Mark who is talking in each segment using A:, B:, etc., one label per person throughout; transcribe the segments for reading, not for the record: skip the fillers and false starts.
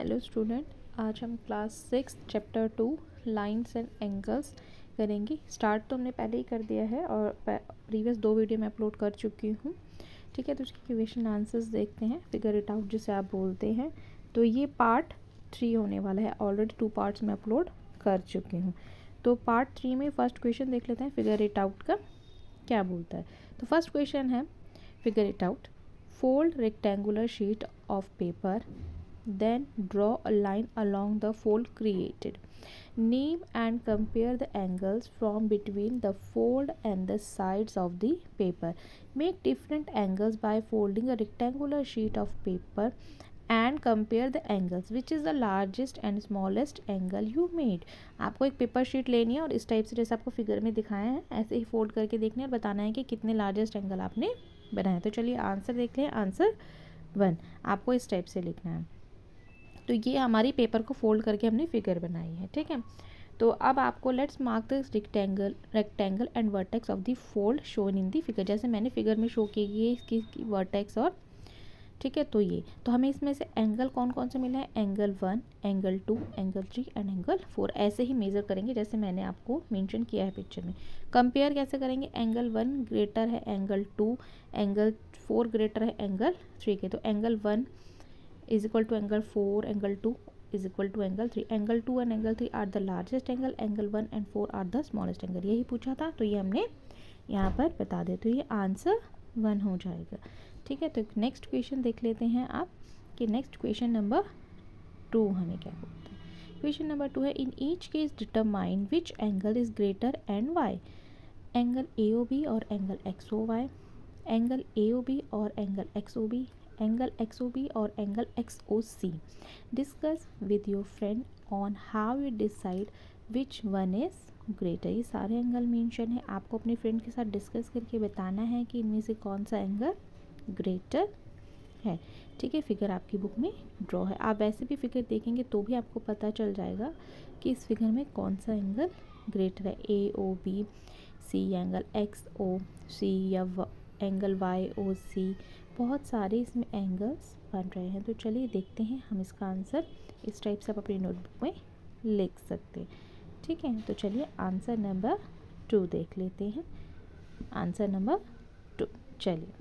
A: Hello student, आज हम class 6 chapter 2 lines and angles करेंगे। स्टार्ट तो हमने पहले ही कर दिया है और प्रीवियस 2 वीडियो मैं अपलोड कर चुकी हूँ। ठीक है, तो उसके क्वेश्चन आंसर्स देखते हैं, फिगर इट आउट जिसे आप बोलते हैं। तो ये पार्ट 3 होने वाला है, ऑलरेडी 2 पार्ट्स में अपलोड कर चुकी हूँ। तो पार्ट 3 में फर्स्ट क्वेश्चन देख लेते हैं, फिगर इट आउट का क्या बोलता है। तो फर्स्ट क्वेश्चन है figure it out, fold rectangular sheet of paper, then draw a line along the fold created. Name and compare the angles from between the fold and the sides of the paper. Make different angles by folding a rectangular sheet of paper and compare the angles. Which is the largest and smallest angle you made? आपको एक paper sheet लेनी है और इस type से जैसे आपको figure में दिखाया है ऐसे ही फोल्ड करके देखना है और बताना है कि कितने लार्जेस्ट एंगल आपने बनाए। तो चलिए आंसर देख लें। आंसर 1 आपको इस टाइप से लिखना है। तो ये हमारी पेपर को फोल्ड करके हमने फिगर बनाई है। ठीक है, तो अब आपको let's mark the rectangle and vertex of the fold shown in the figure. जैसे मैंने फिगर में शो की ये इसकी वर्टेक्स और ठीक है, तो ये तो हमें इसमें से एंगल कौन कौन से मिला है, angle 1, angle 2, angle 3 and angle 4 ऐसे ही मेज़र करेंगे जैसे मैंने आपको मेंशन किया है पिक्चर में। कंपेयर कैसे करेंगे, एंगल 1 ग्रेटर है एंगल 2, एंगल 4 ग्रेटर है एंगल 3 के। तो angle 1 is equal to angle 4, angle 2 is equal to angle 3. Angle 2 and angle 3 are the largest angle, angle 1 and 4 are the smallest angle. यही पूछा था, तो ये हमने यहाँ पर बता दे, तो ये आंसर 1 हो जाएगा। ठीक है, तो नेक्स्ट क्वेश्चन देख लेते हैं आप कि नेक्स्ट क्वेश्चन नंबर 2 हमें क्या बोलता है। क्वेश्चन नंबर 2 है, in each case determine which angle is greater and why. Angle AOB और एंगल XOY, एंगल AOB और एंगल XOB, एंगल XOB और angle XOC। Discuss with your friend on how you decide which one is greater. ये सारे angle mention है, आपको अपने friend के साथ डिस्कस करके बताना है कि इनमें से कौन सा एंगल ग्रेटर है। ठीक है, फिगर आपकी बुक में ड्रॉ है, आप वैसे भी फिगर देखेंगे तो भी आपको पता चल जाएगा कि इस फिगर में कौन सा एंगल ग्रेटर है, AOB, C एंगल XOC या एंगल YOC। बहुत सारे इसमें एंगल्स बन रहे हैं। तो चलिए देखते हैं हम इसका आंसर इस टाइप से आप अपनी नोटबुक में लिख सकते हैं। ठीक है, तो चलिए आंसर नंबर 2 देख लेते हैं। आंसर नंबर 2 चलिए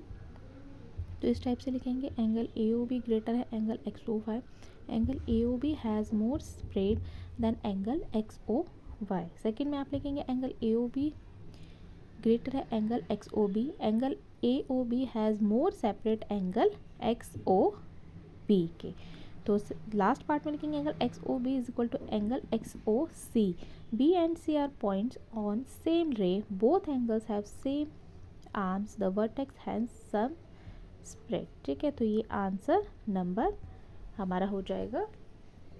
A: तो इस टाइप से लिखेंगे, एंगल AOB ग्रेटर है angle XOY। Angle AOB has more spread than angle XOY। Second में आप लिखेंगे एंगल AOB ग्रेटर है angle XOB। Angle AOB has more separate angle XOB के। तो लास्ट पार्ट में लिखेंगे angle XOB is equal to angle XOC। B and C are points on same ray, both angles have same arms, the vertex has some spread. ठीक है, तो ये answer number हमारा हो जाएगा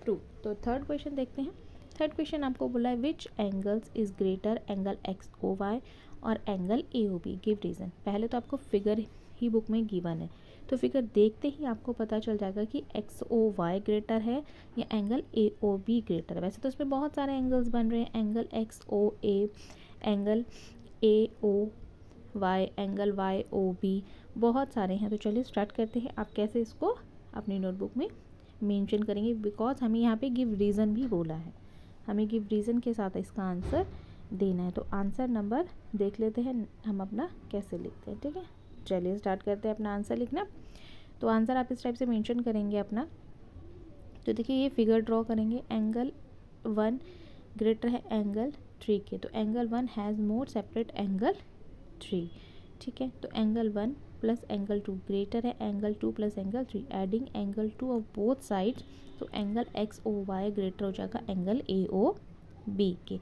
A: 2। तो थर्ड क्वेश्चन देखते हैं। थर्ड क्वेश्चन आपको बोला है which angles is greater, angle XOY और एंगल AOB, गिव रीज़न। पहले तो आपको फिगर ही बुक में गिवन है, तो फिगर देखते ही आपको पता चल जाएगा कि XOY ग्रेटर है या एंगल AOB ग्रेटर है। वैसे तो इसमें बहुत सारे एंगल्स बन रहे हैं, angle XOA, angle AOY, angle YOB, बहुत सारे हैं। तो चलिए स्टार्ट करते हैं, आप कैसे इसको अपनी नोटबुक में मेंशन करेंगे, बिकॉज हमें यहाँ पे गिव रीज़न भी बोला है, हमें गिव रीज़न के साथ इसका आंसर देना है। तो आंसर नंबर देख लेते हैं हम अपना कैसे लिखते हैं। ठीक है, चलिए स्टार्ट करते हैं अपना आंसर लिखना। तो आंसर आप इस टाइप से मेंशन करेंगे अपना। तो देखिए ये फिगर ड्रॉ करेंगे, एंगल 1 ग्रेटर है एंगल 3 के। तो angle 1 has more separate angle 3। ठीक है, तो एंगल 1 प्लस एंगल 2 ग्रेटर है angle 2 plus angle 3। Adding angle 2 of both sides, तो एंगल XOY ग्रेटर हो जाएगा एंगल AOB के।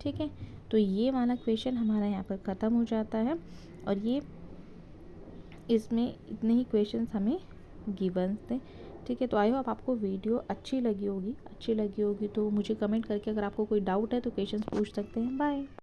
A: ठीक है, तो ये वाला क्वेश्चन हमारा यहाँ पर ख़त्म हो जाता है और ये इसमें इतने ही क्वेश्चंस हमें गिवन थे। ठीक है, तो आई होप आपको वीडियो अच्छी लगी होगी तो मुझे कमेंट करके अगर आपको कोई डाउट है तो क्वेश्चंस पूछ सकते हैं। बाय।